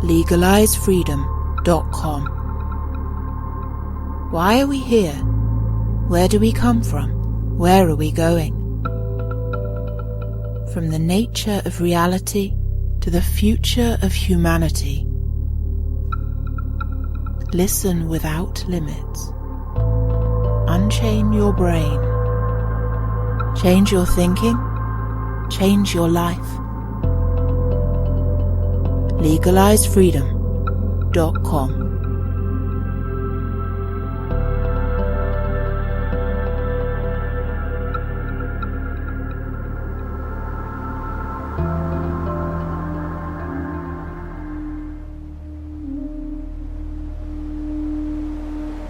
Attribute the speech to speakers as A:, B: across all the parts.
A: legalizefreedom.com. Why are we here? Where do we come from? Where are we going? From the nature of reality to the future of humanity. Listen without limits. Unchain your brain. Change your thinking. Change your life. legalizefreedom.com.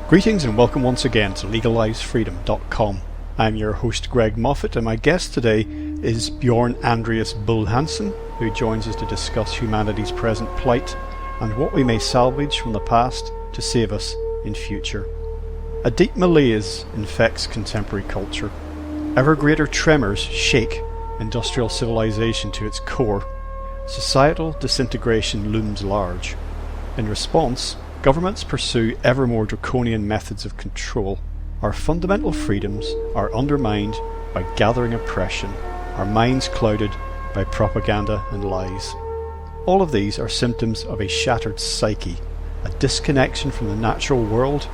B: Greetings and welcome once again to legalizefreedom.com. I'm your host Greg Moffat, and my guest today is Bjørn Andreas Bull-Hansen, who joins us to discuss humanity's present plight and what we may salvage from the past to save us in future. A deep malaise infects contemporary culture. Ever greater tremors shake industrial civilization to its core. Societal disintegration looms large. In response, governments pursue ever more draconian methods of control. Our fundamental freedoms are undermined by gathering oppression, our minds clouded by propaganda and lies. All of these are symptoms of a shattered psyche, a disconnection from the natural world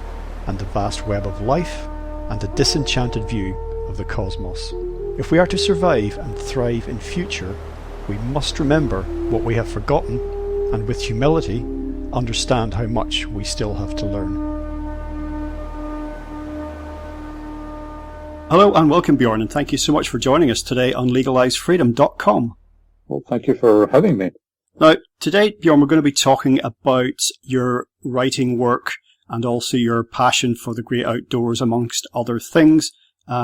B: and the vast web of life, and a disenchanted view of the cosmos. If we are to survive and thrive in future, we must remember what we have forgotten, and with humility, understand how much we still have to learn. Hello and welcome, Bjorn, and thank you so much for joining us today on legalizefreedom.com.
C: Well, thank you for having me.
B: Now, today, Bjorn, we're going to be talking about your writing work and also your passion for the great outdoors, amongst other things.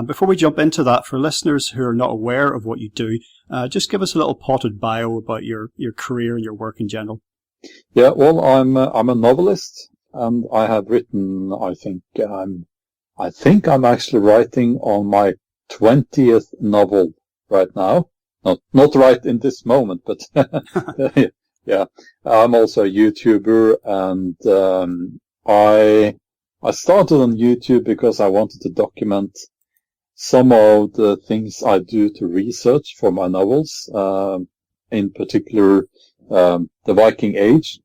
B: Before we jump into that, for listeners who are not aware of what you do, just give us a little potted bio about your career and your work in general.
C: Yeah, well, I'm a novelist, and I have written, I think I'm actually writing on my 20th novel right now. Not right in this moment, but yeah. I'm also a YouTuber, and I started on YouTube because I wanted to document some of the things I do to research for my novels, in particular the Viking Age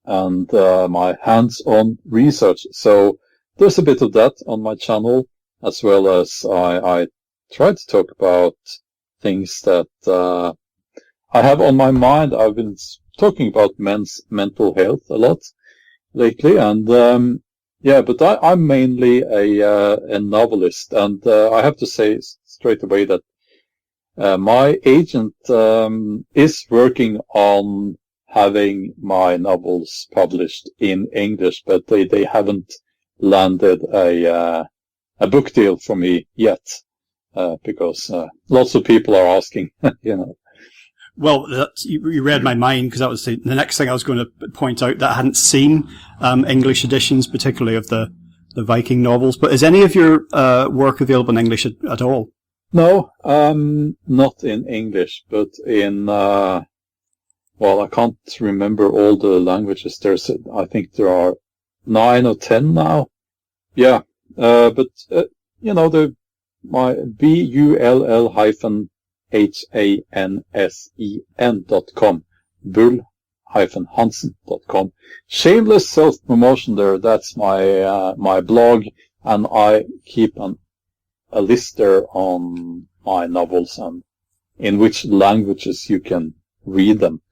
C: and my hands-on research. So there's a bit of that on my channel, as well as I try to talk about things that I have on my mind. I've been talking about men's mental health a lot lately, and but I'm mainly a novelist, and I have to say straight away that my agent is working on having my novels published in English, but they haven't landed a book deal for me yet, because lots of people are asking,
B: Well, you read my mind, because that was the next thing I was going to point out, that I hadn't seen English editions, particularly of the Viking novels. But is any of your work available in English at all?
C: No, not in English, but in, I can't remember all the languages. I think there are 9 or 10 now. Yeah, but my bull-hansen.com, bull-hansen.com. Shameless self-promotion there. That's my blog, and I keep a list there on my novels and in which languages you can read them.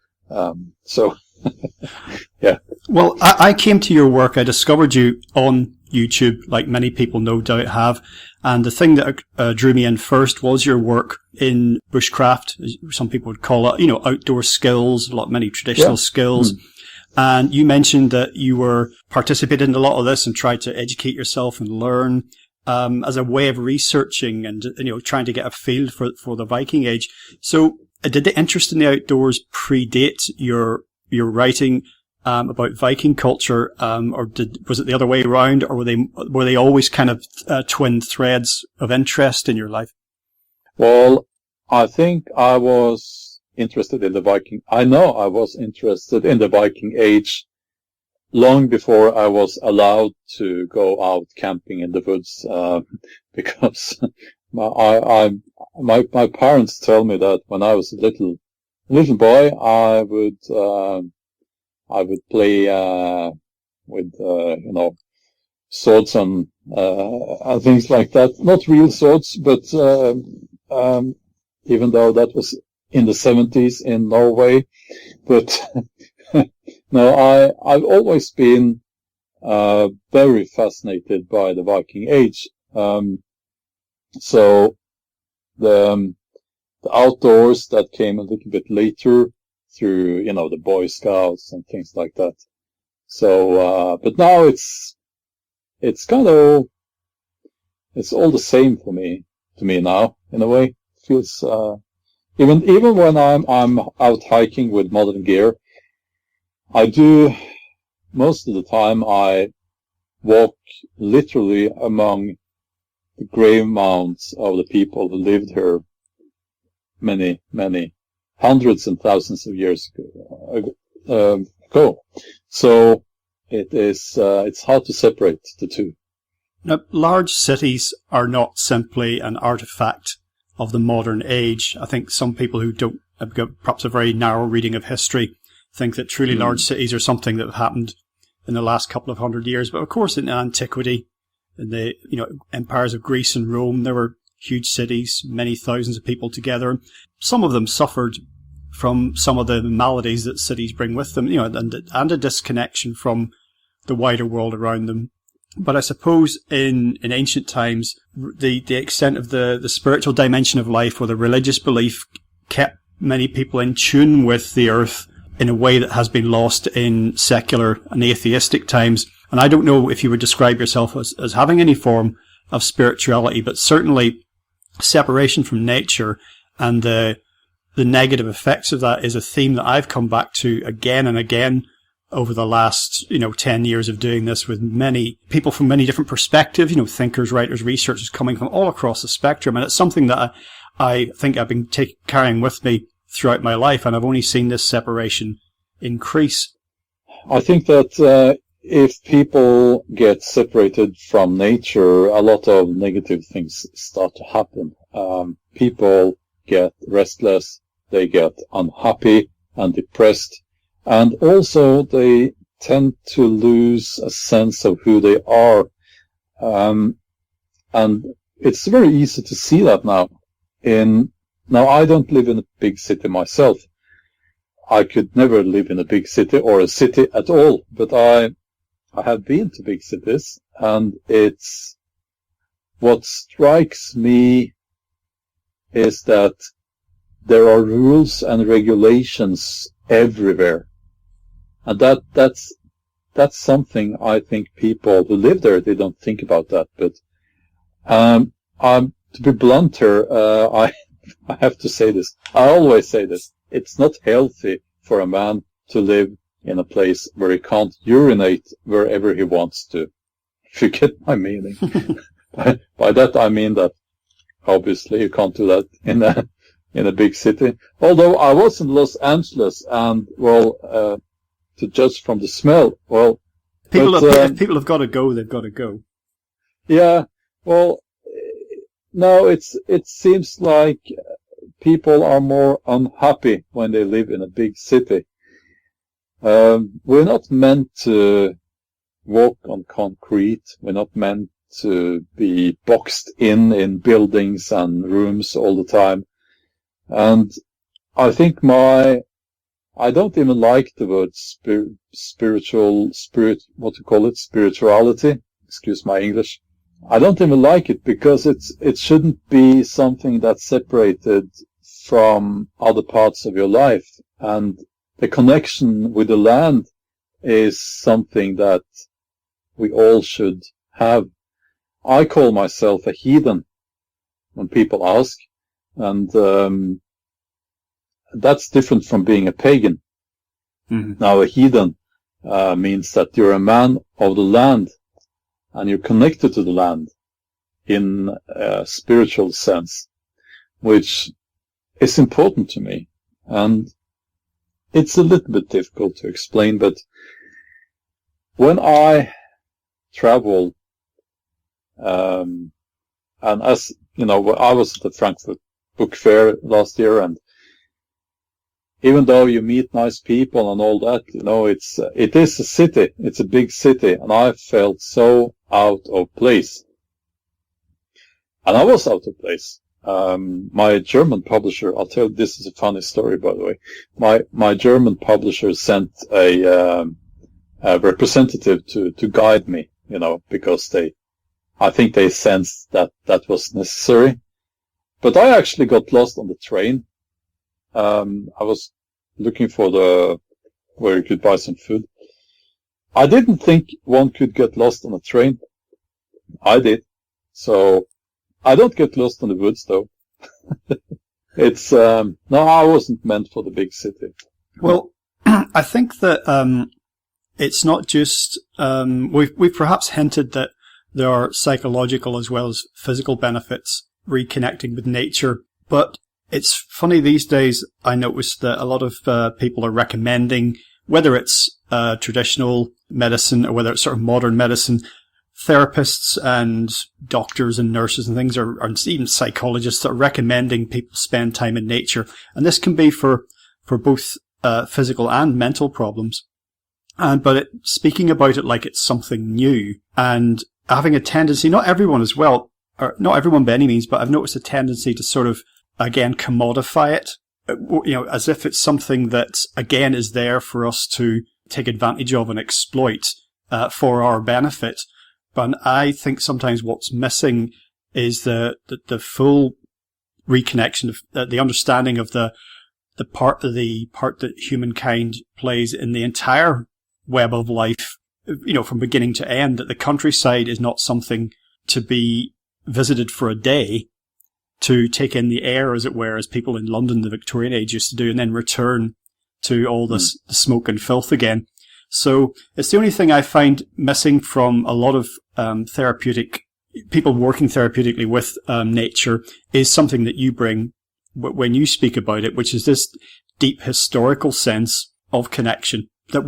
C: Yeah.
B: Well, I came to your work. I discovered you on YouTube, like many people no doubt have. And the thing that drew me in first was your work in bushcraft. Some people would call it, outdoor skills, many traditional skills. And you mentioned that you were participating in a lot of this and tried to educate yourself and learn as a way of researching and trying to get a feel for the Viking Age. So did the interest in the outdoors predate your writing about Viking culture, or was it the other way around, or were they always kind of twin threads of interest in your life?
C: Well, I think I was interested in the Viking. I know I was interested in the Viking Age long before I was allowed to go out camping in the woods, because my parents tell me that when I was a little boy, I would play with swords and things like that. Not real swords, but even though that was in the 70s in Norway, but no, I've always been very fascinated by the Viking Age. So the outdoors that came a little bit later through, the Boy Scouts and things like that. So, but now it's kind of, it's all the same to me now, in a way. It feels, even when I'm out hiking with modern gear, I do, most of the time I walk literally among the grave mounds of the people who lived here many, many hundreds and thousands of years ago. So it's hard to separate the two.
B: Now, large cities are not simply an artifact of the modern age. I think some people who don't have got perhaps a very narrow reading of history think that truly large cities are something that have happened in the last couple of hundred years. But of course, in antiquity, in the empires of Greece and Rome, there were huge cities, many thousands of people together. Some of them suffered from some of the maladies that cities bring with them, and a disconnection from the wider world around them. But I suppose in ancient times, the extent of the spiritual dimension of life or the religious belief kept many people in tune with the earth in a way that has been lost in secular and atheistic times. And I don't know if you would describe yourself as having any form of spirituality, but certainly separation from nature and the negative effects of that is a theme that I've come back to again and again over the last, 10 years of doing this with many people from many different perspectives, thinkers, writers, researchers coming from all across the spectrum. And it's something that I think I've been carrying with me throughout my life, and I've only seen this separation increase.
C: I think that if people get separated from nature, a lot of negative things start to happen. People get restless, they get unhappy and depressed, and also they tend to lose a sense of who they are. And it's very easy to see that now. Now, I don't live in a big city myself. I could never live in a big city or a city at all, but I have been to big cities, and what strikes me is that there are rules and regulations everywhere. And that's something I think people who live there, they don't think about that. But, to be blunt here, I have to say this. I always say this. It's not healthy for a man to live in a place where he can't urinate wherever he wants to. If you get my meaning. By that I mean that obviously you can't do that in a big city. Although I was in Los Angeles, and to judge from the smell,
B: if people have got to go, they've got to go.
C: Yeah, no, it seems like people are more unhappy when they live in a big city. We're not meant to walk on concrete. We're not meant to be boxed in buildings and rooms all the time. And I think I don't even like the word spirituality. Excuse my English. I don't even like it because it shouldn't be something that's separated from other parts of your life. And the connection with the land is something that we all should have. I call myself a heathen when people ask, and that's different from being a pagan. Mm-hmm. Now, a heathen means that you're a man of the land, and you're connected to the land in a spiritual sense, which is important to me. And it's a little bit difficult to explain, but when I travel, and as you know, I was at the Frankfurt Book Fair last year, and even though you meet nice people and all that, you know, it is a city. It's a big city, and I felt so out of place. And I was out of place. My German publisher, I'll tell you, this is a funny story, by the way. My German publisher sent a representative to guide me, you know, because I think they sensed that was necessary. But I actually got lost on the train. I was looking for where you could buy some food. I didn't think one could get lost on a train. I did. So I don't get lost in the woods, though. It's no, I wasn't meant for the big city.
B: Well, I think that it's not just we've perhaps hinted that there are psychological as well as physical benefits reconnecting with nature, but it's funny these days. I noticed that a lot of people are recommending, whether it's traditional medicine or whether it's sort of modern medicine, therapists and doctors and nurses and things are even psychologists are recommending people spend time in nature. And this can be for both physical and mental problems. But speaking about it like it's something new and having a tendency, not everyone as well, or not everyone by any means, but I've noticed a tendency to sort of, again, commodify it, you know, as if it's something that, again, is there for us to take advantage of and exploit for our benefit. But I think sometimes what's missing is the full reconnection of the understanding of the part that humankind plays in the entire web of life, you know, from beginning to end. That the countryside is not something to be visited for a day, to take in the air, as it were, as people in London, the Victorian age, used to do, and then return to all the smoke and filth again. So it's the only thing I find missing from a lot of people working therapeutically with nature is something that you bring when you speak about it, which is this deep historical sense of connection that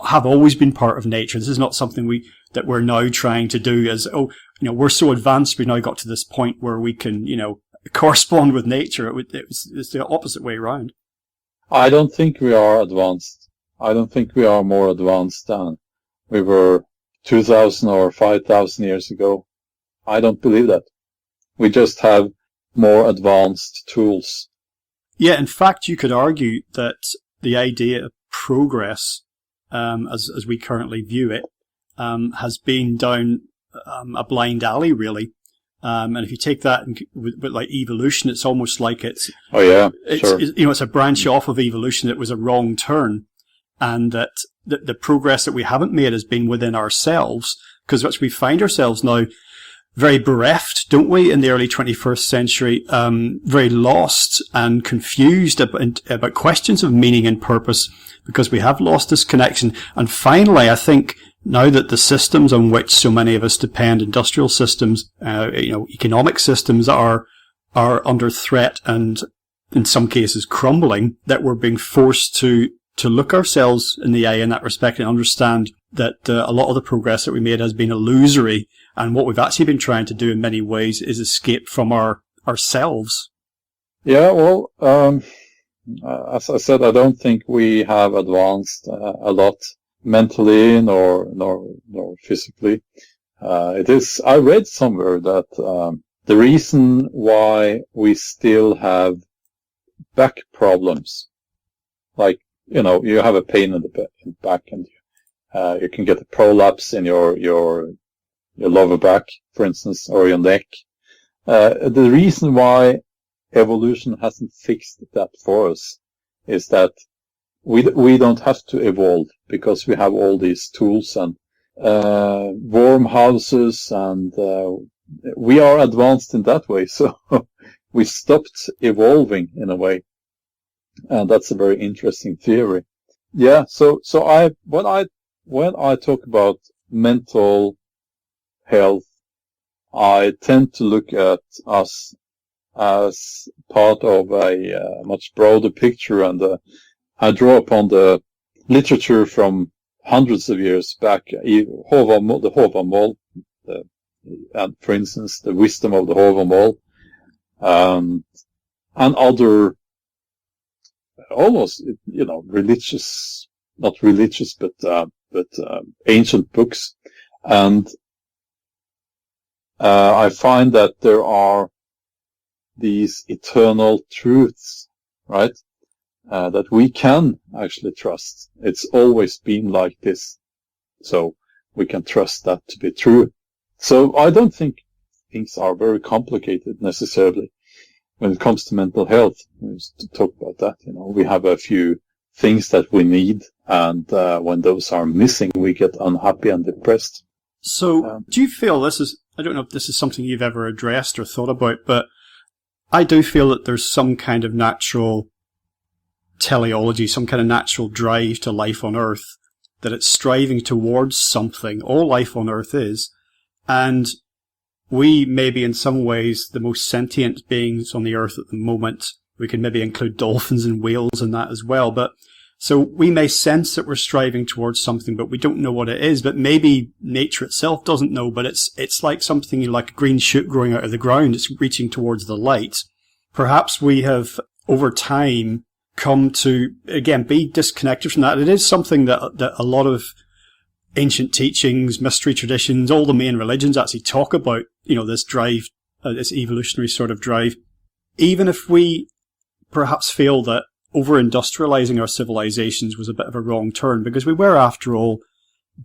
B: have always been part of nature. This is not something that we're now trying to do as, you know, we're so advanced, we now got to this point where we can, you know, correspond with nature. It's the opposite way around.
C: I don't think we are advanced. I don't think we are more advanced than we were 2,000 or 5,000 years ago. I don't believe that. We just have more advanced tools.
B: Yeah, in fact, you could argue that the idea of progress, as we currently view it, has been down a blind alley, really. And if you take that with like evolution, it's almost like it's
C: sure.
B: You know, it's a branch off of evolution that was a wrong turn, and that the progress that we haven't made has been within ourselves, because we find ourselves now very bereft, don't we, in the early 21st century, very lost and confused about questions of meaning and purpose, because we have lost this connection. And finally, I think now that the systems on which so many of us depend, industrial systems, you know, economic systems are under threat and in some cases crumbling, that we're being forced to look ourselves in the eye in that respect and understand that a lot of the progress that we made has been illusory, and what we've actually been trying to do in many ways is escape from ourselves.
C: Yeah, well, as I said, I don't think we have advanced a lot mentally nor physically. I read somewhere that the reason why we still have back problems, like, you know, you have a pain in the back and you can get a prolapse in your lower back, for instance, or your neck. The reason why evolution hasn't fixed that for us is that we don't have to evolve, because we have all these tools and warm houses, and we are advanced in that way. So we stopped evolving in a way, and that's a very interesting theory. Yeah. So when I talk about mental health, I tend to look at us as part of a much broader picture, and I draw upon the literature from hundreds of years back, the Håvamål, and for instance, the wisdom of the Håvamål, and other almost, religious, not religious, but ancient books. And I find that there are these eternal truths, right? That we can actually trust. It's always been like this. So we can trust that to be true. So I don't think things are very complicated necessarily when it comes to mental health. We used to talk about that. We have a few things that we need, and when those are missing, we get unhappy and depressed.
B: So do you feel I don't know if this is something you've ever addressed or thought about, but I do feel that there's some kind of natural teleology, some kind of natural drive to life on Earth, that it's striving towards something. All life on Earth is. And we may be in some ways the most sentient beings on the Earth at the moment. We can maybe include dolphins and whales in that as well. But so we may sense that we're striving towards something, but we don't know what it is. But maybe nature itself doesn't know, but it's like something like a green shoot growing out of the ground. It's reaching towards the light. Perhaps we have, over time, come to, again, be disconnected from that. It is something that a lot of ancient teachings, mystery traditions, all the main religions actually talk about, this drive, this evolutionary sort of drive. Even if we perhaps feel that over-industrializing our civilizations was a bit of a wrong turn, because we were, after all,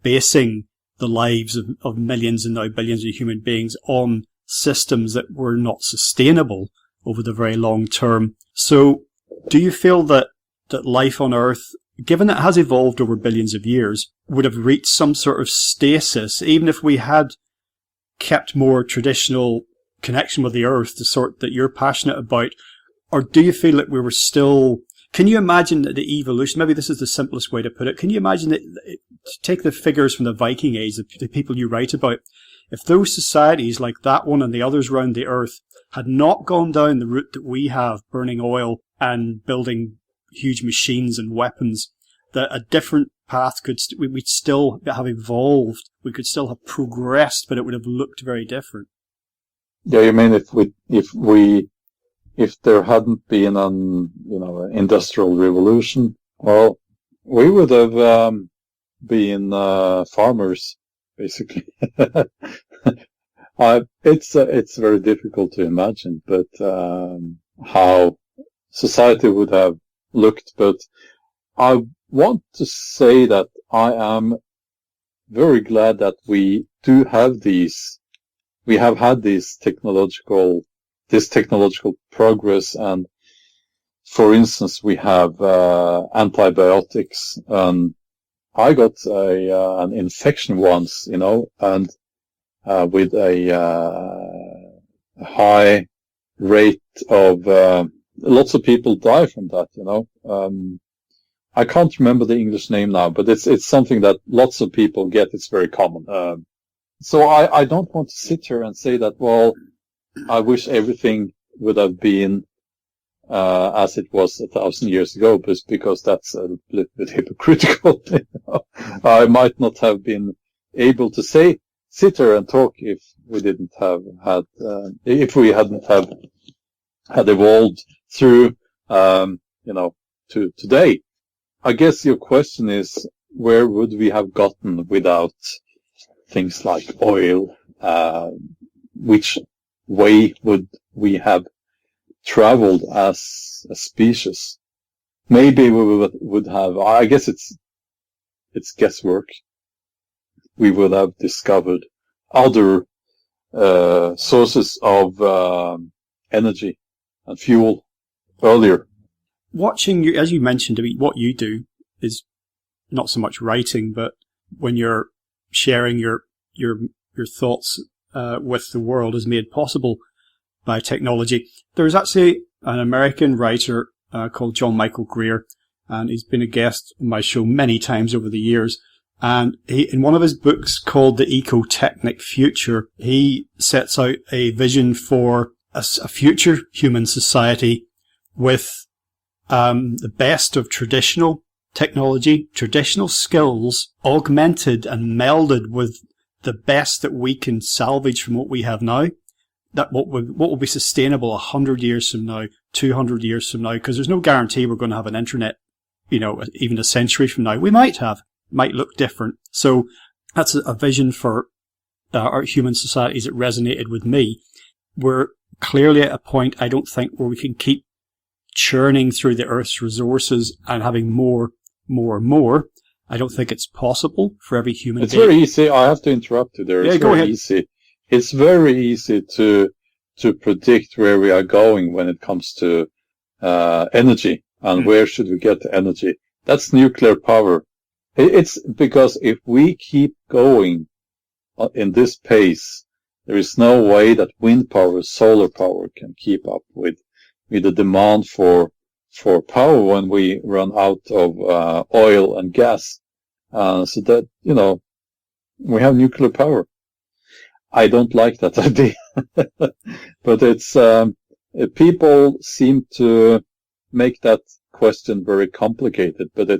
B: basing the lives of millions and now billions of human beings on systems that were not sustainable over the very long term. So do you feel that life on Earth, given that it has evolved over billions of years, would have reached some sort of stasis, even if we had kept more traditional connection with the Earth, the sort that you're passionate about? Or do you feel that we were still... Can you imagine that the evolution, maybe this is the simplest way to put it, can you imagine that, take the figures from the Viking Age, the people you write about, if those societies like that one and the others around the Earth had not gone down the route that we have, burning oil and building huge machines and weapons, that a different path we'd still have evolved, we could still have progressed, but it would have looked very different.
C: Yeah, you mean if there hadn't been an industrial revolution, well, we would have been farmers, basically. It's very difficult to imagine, but how society would have looked. But I want to say that I am very glad that we do have these. We have had this technological progress, and for instance, we have antibiotics. I got an infection once, and with a high rate of lots of people die from that. I can't remember the English name now, but it's something that lots of people get. It's very common. So I don't want to sit here and say that, well, I wish everything would have been as it was 1,000 years ago, because that's a little bit hypocritical. I might not have been able to sit here and talk if we didn't have had, if we hadn't had evolved through, to today. I guess your question is, where would we have gotten without things like oil? Which way would we have traveled as a species? Maybe we would have, I guess it's guesswork. We would have discovered other sources of energy and fuel earlier.
B: Watching you, as you mentioned, what you do is not so much writing, but when you're sharing your thoughts with the world is made possible by technology. There's actually an American writer called John Michael Greer, and he's been a guest on my show many times over the years. And in one of his books called The Ecotechnic Future, he sets out a vision for a future human society with the best of traditional technology, traditional skills, augmented and melded with the best that we can salvage from what we have now, that what will be sustainable 100 years from now, 200 years from now, because there's no guarantee we're going to have an internet, even a century from now. We might look different. So that's a vision for our human societies that resonated with me. We're clearly at a point, I don't think, where we can keep churning through the Earth's resources and having more. I don't think it's possible for every human being.
C: It's very easy. I have to interrupt you there.
B: Yeah,
C: it's
B: go
C: very
B: ahead.
C: Easy. It's very easy to predict where we are going when it comes to energy and where should we get the energy. That's nuclear power. It's because if we keep going in this pace, there is no way that wind power, solar power can keep up with the demand for power when we run out of oil and gas. So that, we have nuclear power. I don't like that idea. But it's, people seem to make that question very complicated, but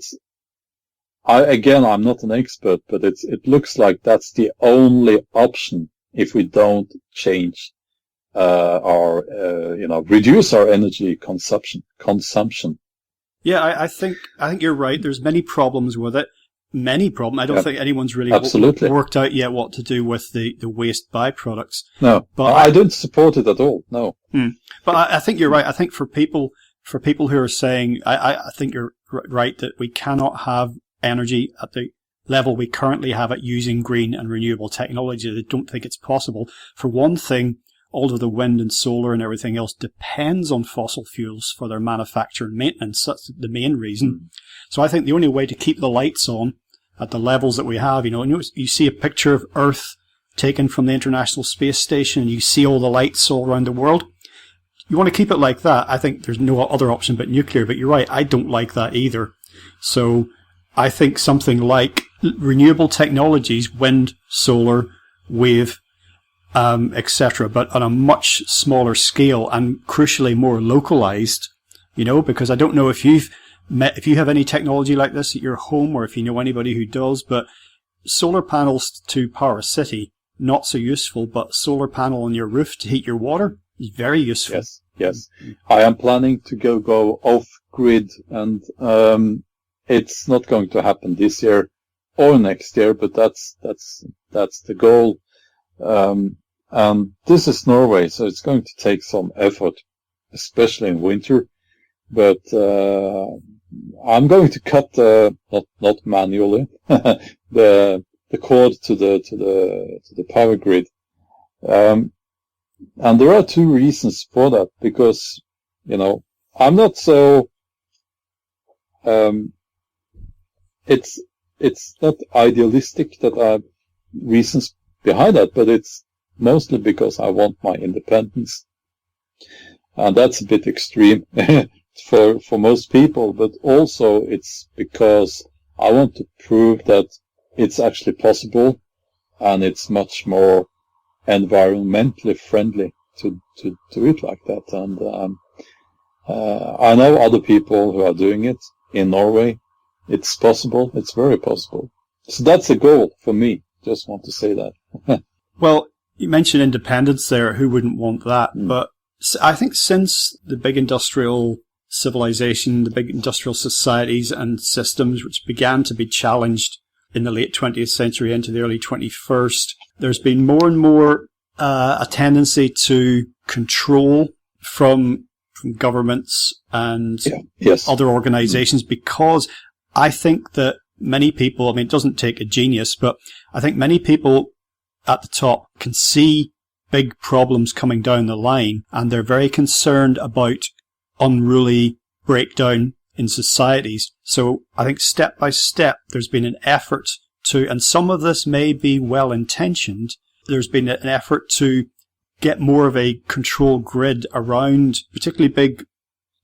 C: I'm not an expert, but it looks like that's the only option if we don't change reduce our energy consumption.
B: Yeah, I think you're right. There's many problems with it. Many problems. I don't think anyone's really worked out yet what to do with the waste byproducts.
C: No, but I don't support it at all. No.
B: But I think you're right. I think for people who are saying, I think you're right that we cannot have energy at the level we currently have it using green and renewable technology. I don't think it's possible. For one thing, all of the wind and solar and everything else depends on fossil fuels for their manufacture and maintenance. That's the main reason. So I think the only way to keep the lights on at the levels that we have, you see a picture of Earth taken from the International Space Station and you see all the lights all around the world. You want to keep it like that. I think there's no other option but nuclear, but you're right, I don't like that either. So I think something like renewable technologies, wind, solar, wave, etc., but on a much smaller scale and crucially more localized, because I don't know if you have any technology like this at your home or if you know anybody who does, but solar panels to power a city, not so useful, but solar panel on your roof to heat your water is very useful.
C: Yes. I am planning to go off grid, and it's not going to happen this year or next year, but that's the goal. And this is Norway, so it's going to take some effort, especially in winter. But I'm going to cut not manually the cord to the power grid. And there are two reasons for that, because I'm not so it's not idealistic that I have reasons behind that, but it's mostly because I want my independence. And that's a bit extreme for most people, but also it's because I want to prove that it's actually possible and it's much more environmentally friendly to do it like that. And I know other people who are doing it in Norway. It's possible. It's very possible. So that's a goal for me. Just want to say that.
B: Well, you mentioned independence there. Who wouldn't want that? But I think since the big industrial civilization, the big industrial societies and systems which began to be challenged in the late 20th century into the early 21st, there's been more and more a tendency to control from governments and other organizations, because I think that many people, it doesn't take a genius, but I think many people at the top can see big problems coming down the line, and they're very concerned about unruly breakdown in societies. So I think step by step there's been an effort to, and some of this may be well intentioned, there's been an effort to get more of a control grid around particularly big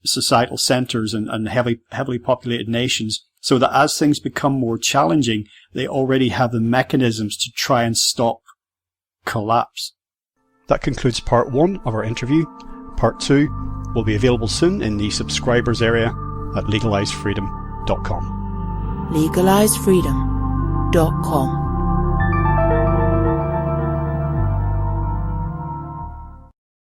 B: societal centres and heavily populated nations, so that as things become more challenging, they already have the mechanisms to try and stop collapse. That concludes part 1 of our interview. Part 2 will be available soon in the subscribers area at legalizefreedom.com.
A: legalizefreedom.com